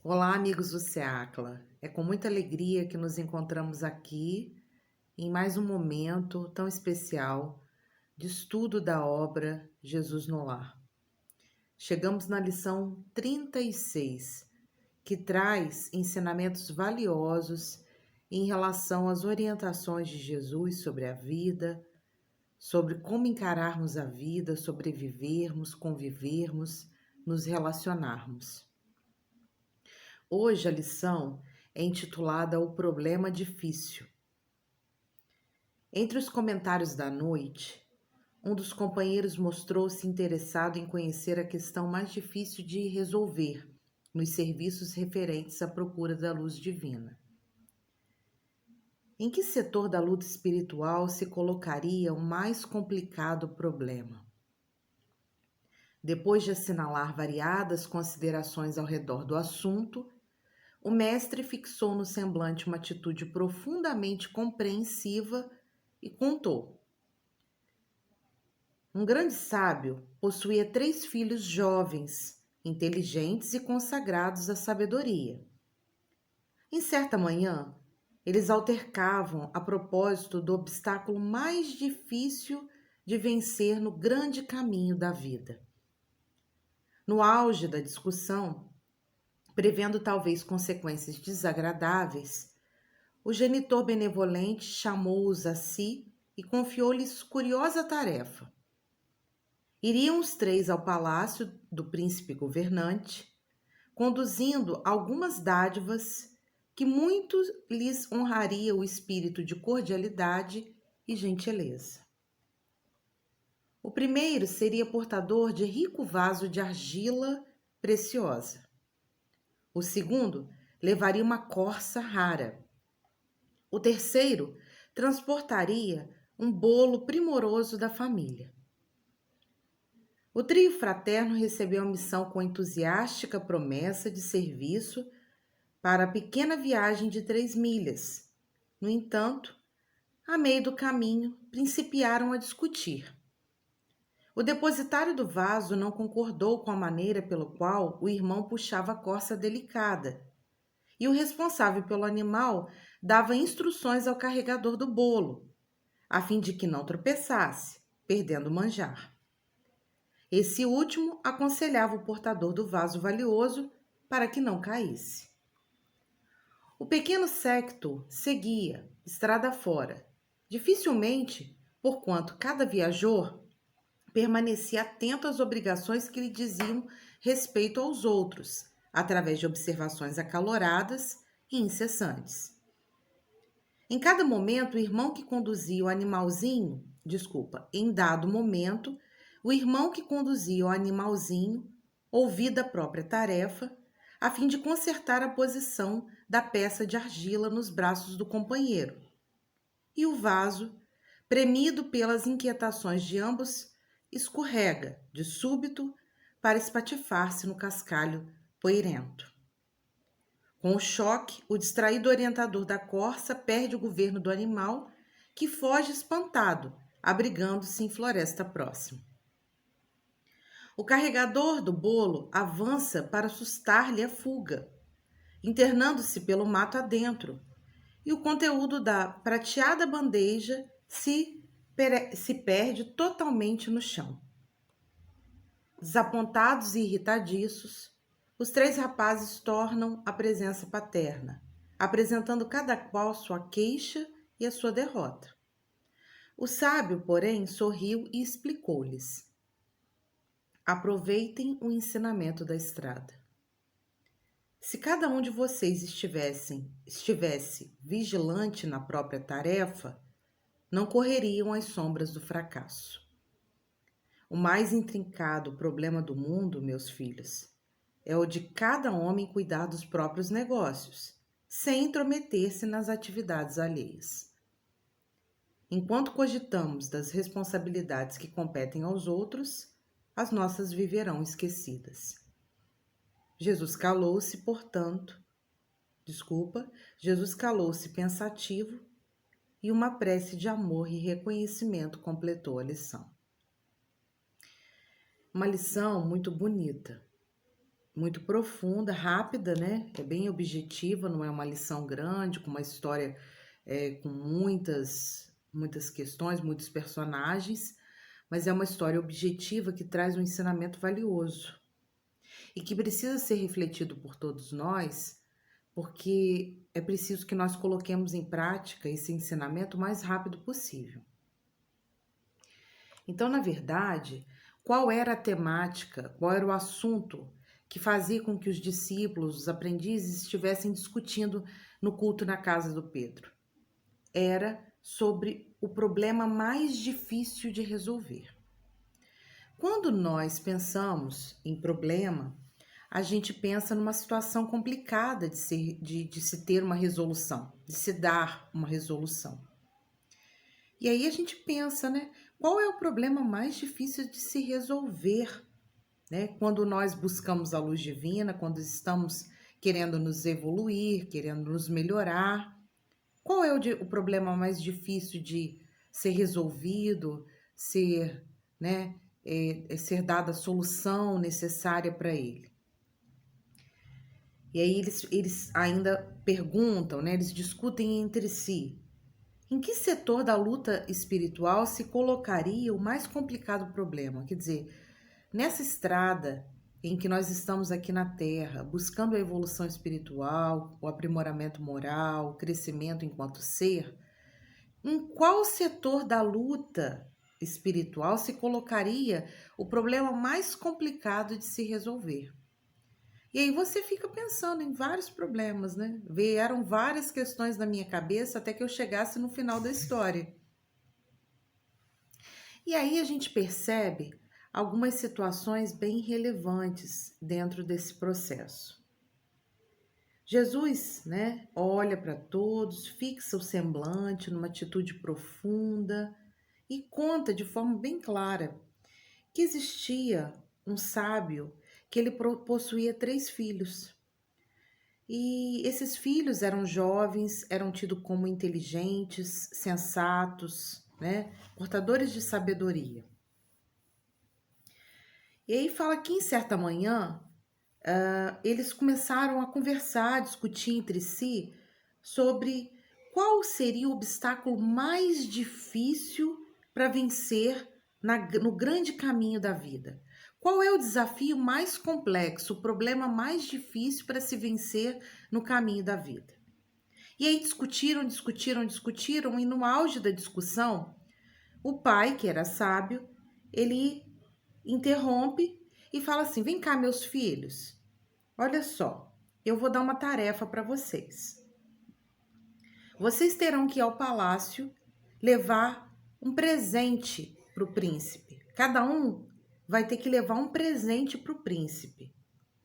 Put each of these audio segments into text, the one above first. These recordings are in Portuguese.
Olá, amigos do SEACLA. É com muita alegria que nos encontramos aqui em mais um momento tão especial de estudo da obra Jesus no Lar. Chegamos na lição 36, que traz ensinamentos valiosos em relação às orientações de Jesus sobre a vida, sobre como encararmos a vida, sobrevivermos, convivermos, nos relacionarmos. Hoje a lição é intitulada O Problema Difícil. Entre os comentários da noite, um dos companheiros mostrou-se interessado em conhecer a questão mais difícil de resolver nos serviços referentes à procura da luz divina. Em que setor da luta espiritual se colocaria o mais complicado problema? Depois de assinalar variadas considerações ao redor do assunto, o mestre fixou no semblante uma atitude profundamente compreensiva e contou. Um grande sábio possuía 3 filhos jovens, inteligentes e consagrados à sabedoria. Em certa manhã, eles altercavam a propósito do obstáculo mais difícil de vencer no grande caminho da vida. No auge da discussão, prevendo talvez consequências desagradáveis, o genitor benevolente chamou-os a si e confiou-lhes curiosa tarefa. Iriam os 3 ao palácio do príncipe governante, conduzindo algumas dádivas que muito lhes honraria o espírito de cordialidade e gentileza. O primeiro seria portador de rico vaso de argila preciosa. O segundo levaria uma corça rara. O terceiro transportaria um bolo primoroso da família. O trio fraterno recebeu a missão com entusiástica promessa de serviço para a pequena viagem de 3 milhas. No entanto, a meio do caminho, principiaram a discutir. O depositário do vaso não concordou com a maneira pelo qual o irmão puxava a corça delicada, e o responsável pelo animal dava instruções ao carregador do bolo, a fim de que não tropeçasse, perdendo o manjar. Esse último aconselhava o portador do vaso valioso para que não caísse. O pequeno séquito seguia, estrada fora, dificilmente, porquanto cada viajor permanecia atento às obrigações que lhe diziam respeito aos outros, através de observações acaloradas e incessantes. Em cada momento, o irmão que conduzia o animalzinho, em dado momento, o irmão que conduzia o animalzinho ouvia da própria tarefa, a fim de consertar a posição da peça de argila nos braços do companheiro. E o vaso, premido pelas inquietações de ambos, escorrega, de súbito, para espatifar-se no cascalho poeirento. Com o choque, o distraído orientador da corça perde o governo do animal, que foge espantado, abrigando-se em floresta próxima. O carregador do bolo avança para sustar-lhe a fuga, internando-se pelo mato adentro, e o conteúdo da prateada bandeja se perde totalmente no chão. Desapontados e irritadiços, os 3 rapazes tornam a presença paterna, apresentando cada qual sua queixa e a sua derrota. O sábio, porém, sorriu e explicou-lhes: aproveitem o ensinamento da estrada. Se cada um de vocês estivesse vigilante na própria tarefa, não correriam as sombras do fracasso. O mais intrincado problema do mundo, meus filhos, é o de cada homem cuidar dos próprios negócios, sem intrometer-se nas atividades alheias. Enquanto cogitamos das responsabilidades que competem aos outros, as nossas viverão esquecidas. Jesus calou-se pensativo e uma prece de amor e reconhecimento completou a lição. Uma lição muito bonita, muito profunda, rápida, né? É bem objetiva, não é uma lição grande, com uma história com muitas questões, muitos personagens, mas é uma história objetiva que traz um ensinamento valioso e que precisa ser refletido por todos nós, porque é preciso que nós coloquemos em prática esse ensinamento o mais rápido possível. Então, na verdade, qual era a temática, qual era o assunto que fazia com que os discípulos, os aprendizes, estivessem discutindo no culto na casa do Pedro? Era sobre o problema mais difícil de resolver. Quando nós pensamos em problema, a gente pensa numa situação complicada de se ter uma resolução, de se dar uma resolução. E aí a gente pensa, né? Qual é o problema mais difícil de se resolver, né? Quando nós buscamos a luz divina, quando estamos querendo nos evoluir, querendo nos melhorar. Qual é o problema mais difícil de ser resolvido, ser, né, ser dada a solução necessária para ele? E aí eles ainda perguntam, né, eles discutem entre si. Em que setor da luta espiritual se colocaria o mais complicado problema? Quer dizer, nessa estrada em que nós estamos aqui na Terra, buscando a evolução espiritual, o aprimoramento moral, o crescimento enquanto ser, em qual setor da luta espiritual se colocaria o problema mais complicado de se resolver? E aí você fica pensando em vários problemas, né? Vieram várias questões na minha cabeça até que eu chegasse no final da história. E aí a gente percebe algumas situações bem relevantes dentro desse processo. Jesus, né, olha para todos, fixa o semblante numa atitude profunda e conta de forma bem clara que existia um sábio que ele possuía 3 filhos. E esses filhos eram jovens, eram tidos como inteligentes, sensatos, né, portadores de sabedoria. E aí fala que em certa manhã eles começaram a conversar, a discutir entre si sobre qual seria o obstáculo mais difícil para vencer no grande caminho da vida. Qual é o desafio mais complexo, o problema mais difícil para se vencer no caminho da vida? E aí discutiram, e no auge da discussão, o pai, que era sábio, ele interrompe e fala assim: vem cá, meus filhos, olha só, eu vou dar uma tarefa para vocês. Vocês terão que ir ao palácio levar um presente para o príncipe. Cada um vai ter que levar um presente para o príncipe,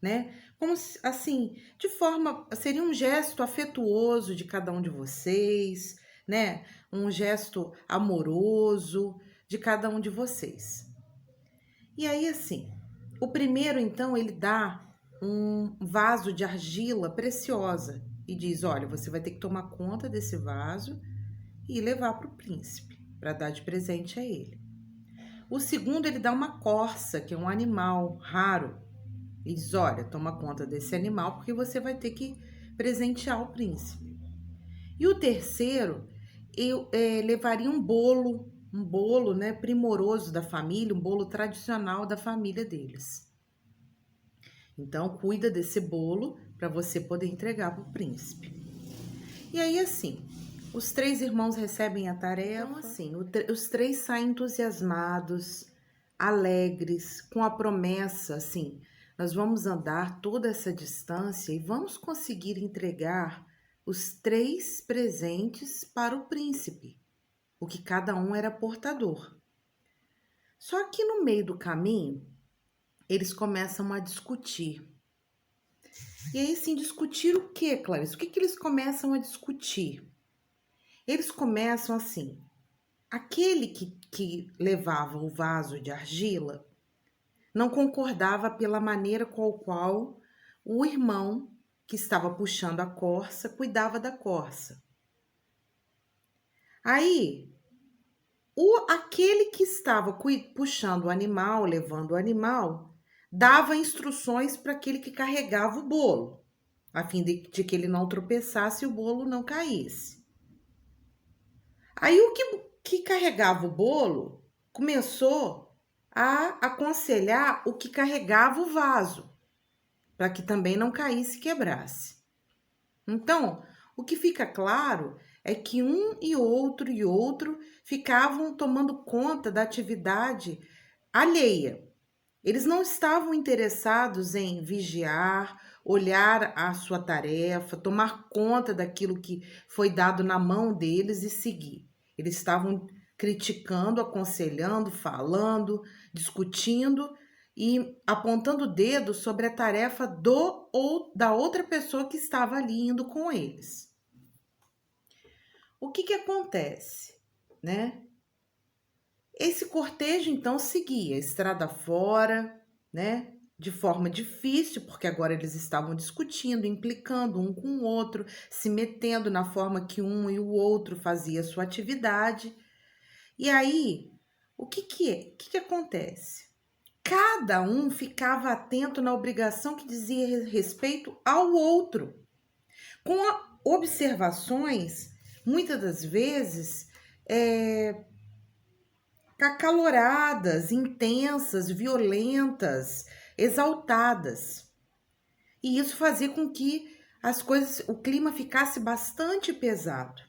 né? Como assim, de forma, seria um gesto afetuoso de cada um de vocês, né? Um gesto amoroso de cada um de vocês. E aí, assim, o primeiro, então, ele dá um vaso de argila preciosa e diz: olha, você vai ter que tomar conta desse vaso e levar para o príncipe, para dar de presente a ele. O segundo, ele dá uma corça, que é um animal raro, e diz: olha, toma conta desse animal porque você vai ter que presentear o príncipe. E o terceiro, eu levaria um bolo, né, primoroso da família, um bolo tradicional da família deles. Então, cuida desse bolo para você poder entregar para o príncipe. E aí, assim, os 3 irmãos recebem a tarefa. Então, assim, os 3 saem entusiasmados, alegres, com a promessa, assim, nós vamos andar toda essa distância e vamos conseguir entregar os 3 presentes para o príncipe, o que cada um era portador. Só que no meio do caminho, eles começam a discutir. E aí, sim, discutir o quê, Clarice? O que eles começam a discutir? Eles começam assim, aquele que levava o vaso de argila não concordava pela maneira com a qual o irmão que estava puxando a corça cuidava da corça. Aí, aquele que estava puxando o animal, levando o animal, dava instruções para aquele que carregava o bolo, a fim de que ele não tropeçasse e o bolo não caísse. Aí o que carregava o bolo começou a aconselhar o que carregava o vaso, para que também não caísse e quebrasse. Então, o que fica claro é que um e outro ficavam tomando conta da atividade alheia. Eles não estavam interessados em vigiar, olhar a sua tarefa, tomar conta daquilo que foi dado na mão deles e seguir. Eles estavam criticando, aconselhando, falando, discutindo e apontando o dedo sobre a tarefa do ou da outra pessoa que estava ali indo com eles. O que acontece, né? Esse cortejo, então, seguia estrada fora, né? De forma difícil, porque agora eles estavam discutindo, implicando um com o outro, se metendo na forma que um e o outro fazia sua atividade. E aí, o que acontece? Cada um ficava atento na obrigação que dizia respeito ao outro, com observações, muitas das vezes, acaloradas, intensas, violentas, exaltadas. E isso fazia com que o clima ficasse bastante pesado.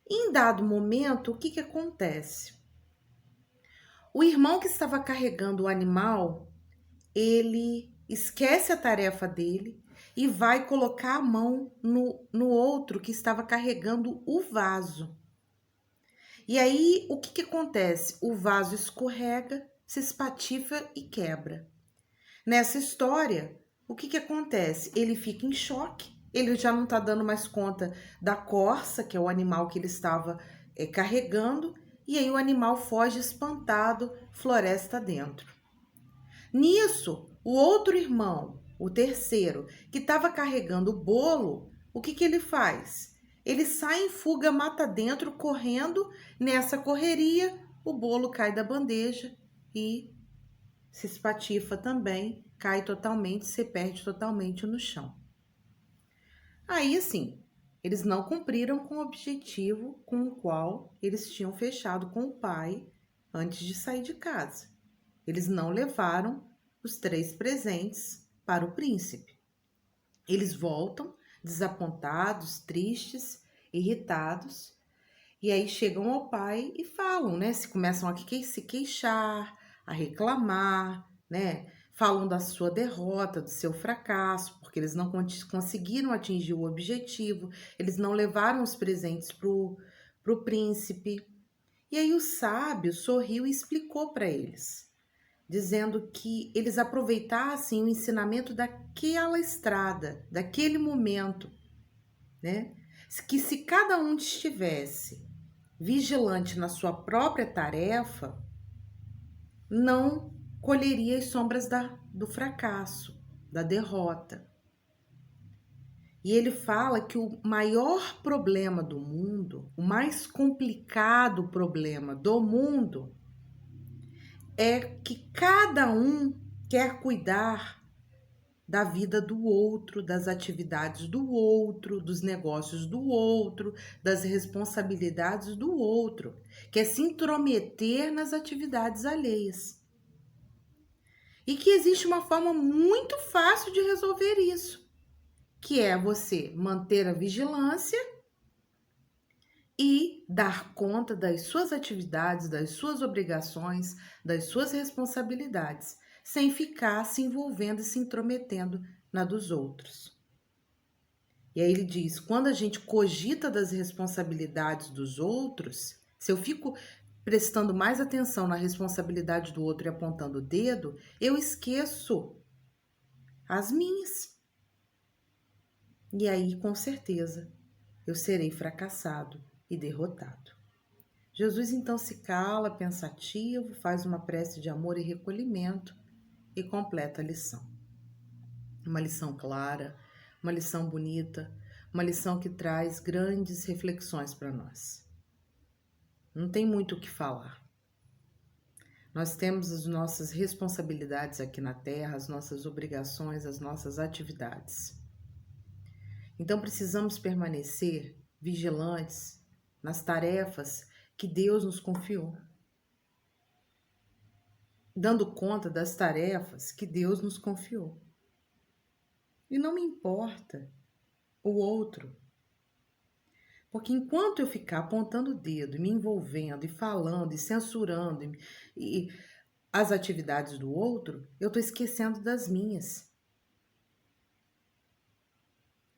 Em dado momento, o que acontece? O irmão que estava carregando o animal, ele esquece a tarefa dele e vai colocar a mão no outro que estava carregando o vaso. E aí, o que acontece? O vaso escorrega, se espatifa e quebra. Nessa história, o que acontece? Ele fica em choque, ele já não está dando mais conta da corça, que é o animal que ele estava carregando, e aí o animal foge espantado, floresta dentro. Nisso, o outro irmão, o terceiro, que estava carregando o bolo, o que ele faz? Ele sai em fuga, mata dentro, correndo. Nessa correria, o bolo cai da bandeja e se espatifa também, cai totalmente, se perde totalmente no chão. Aí, assim, eles não cumpriram com o objetivo com o qual eles tinham fechado com o pai antes de sair de casa. Eles não levaram os 3 presentes para o príncipe. Eles voltam desapontados, tristes, irritados, e aí chegam ao pai e falam, né? Se começam a se queixar, a reclamar, né? Falam da sua derrota, do seu fracasso, porque eles não conseguiram atingir o objetivo, eles não levaram os presentes pro príncipe. E aí o sábio sorriu e explicou para eles, dizendo que eles aproveitassem o ensinamento daquela estrada, daquele momento, né? Que se cada um estivesse vigilante na sua própria tarefa, não colheria as sombras do fracasso, da derrota. E ele fala que o maior problema do mundo, o mais complicado problema do mundo, é que cada um quer cuidar da vida do outro, das atividades do outro, dos negócios do outro, das responsabilidades do outro, quer se intrometer nas atividades alheias. E que existe uma forma muito fácil de resolver isso, que é você manter a vigilância e dar conta das suas atividades, das suas obrigações, das suas responsabilidades, sem ficar se envolvendo e se intrometendo na dos outros. E aí ele diz, quando a gente cogita das responsabilidades dos outros, se eu fico prestando mais atenção na responsabilidade do outro e apontando o dedo, eu esqueço as minhas. E aí, com certeza, eu serei fracassado e derrotado. Jesus então se cala, pensativo, faz uma prece de amor e recolhimento e completa a lição. Uma lição clara, uma lição bonita, uma lição que traz grandes reflexões para nós. Não tem muito o que falar. Nós temos as nossas responsabilidades aqui na Terra, as nossas obrigações, as nossas atividades. Então precisamos permanecer vigilantes nas tarefas que Deus nos confiou, dando conta das tarefas que Deus nos confiou. E não me importa o outro, porque enquanto eu ficar apontando o dedo, e me envolvendo, e falando, e censurando, e as atividades do outro, eu estou esquecendo das minhas.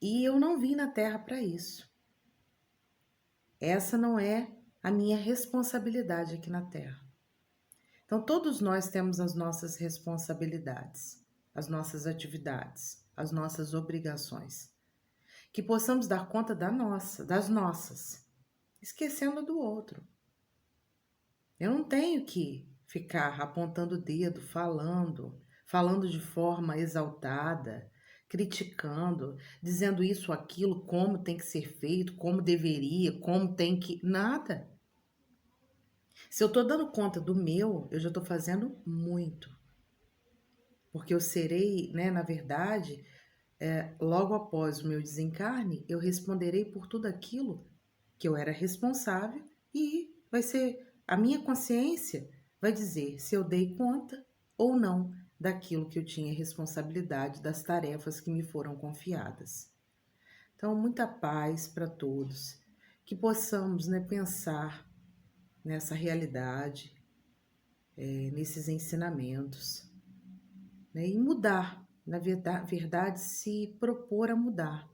E eu não vim na Terra para isso. Essa não é a minha responsabilidade aqui na Terra. Então, todos nós temos as nossas responsabilidades, as nossas atividades, as nossas obrigações. Que possamos dar conta das nossas, esquecendo do outro. Eu não tenho que ficar apontando o dedo, falando de forma exaltada, criticando, dizendo isso, aquilo, como tem que ser feito, como deveria, como tem que... Nada. Se eu estou dando conta do meu, eu já estou fazendo muito. Porque eu serei, né, na verdade, logo após o meu desencarne, eu responderei por tudo aquilo que eu era responsável e vai ser a minha consciência vai dizer se eu dei conta ou não daquilo que eu tinha responsabilidade, das tarefas que me foram confiadas. Então, muita paz para todos, que possamos, né, pensar nessa realidade, nesses ensinamentos, né, e mudar, na verdade, se propor a mudar.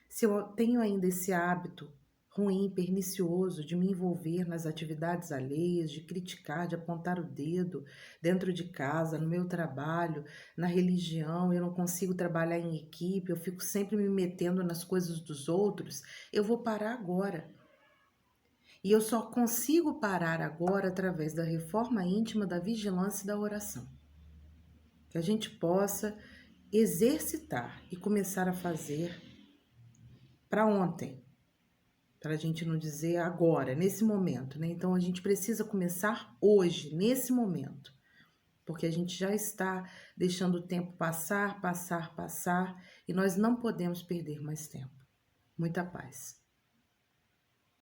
Se eu tenho ainda esse hábito ruim, pernicioso, de me envolver nas atividades alheias, de criticar, de apontar o dedo dentro de casa, no meu trabalho, na religião, eu não consigo trabalhar em equipe, eu fico sempre me metendo nas coisas dos outros, eu vou parar agora. E eu só consigo parar agora através da reforma íntima, da vigilância e da oração. Que a gente possa exercitar e começar a fazer para ontem, para a gente não dizer agora, nesse momento, né? Então a gente precisa começar hoje, nesse momento, porque a gente já está deixando o tempo passar, e nós não podemos perder mais tempo. Muita paz.